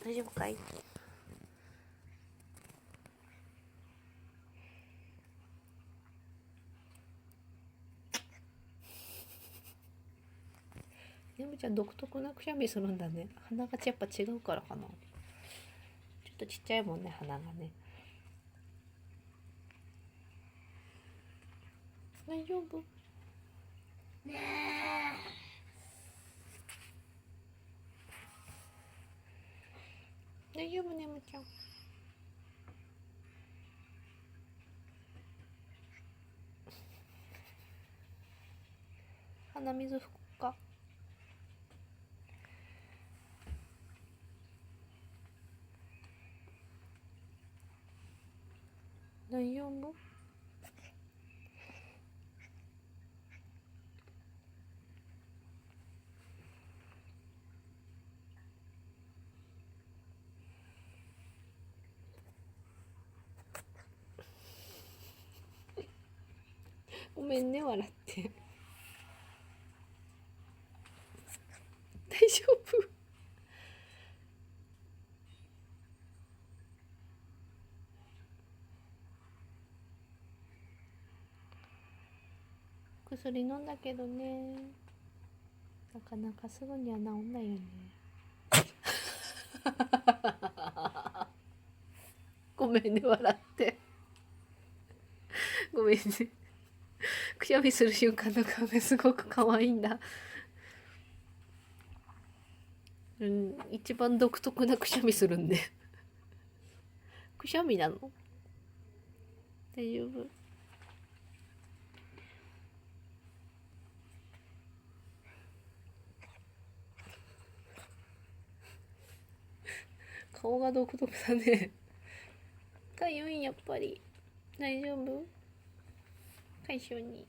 大丈夫かい？ねむちゃん独特なくしゃみするんだね。鼻がやっぱ違うからかな。ちょっとちっちゃいもんね、鼻がね。大丈夫？大丈夫ねむちゃん。鼻水拭くか？大丈夫？ごめんね笑って。大丈夫？薬飲んだけどね、なかなかすぐには治んないよね。ごめんね笑って。ごめんね。くしゃみする瞬間の顔がすごく可愛いんだ。うん、一番独特なくしゃみするんで。くしゃみなの？大丈夫？顔が独特だね。かゆいやっぱり。大丈夫？かいしょに。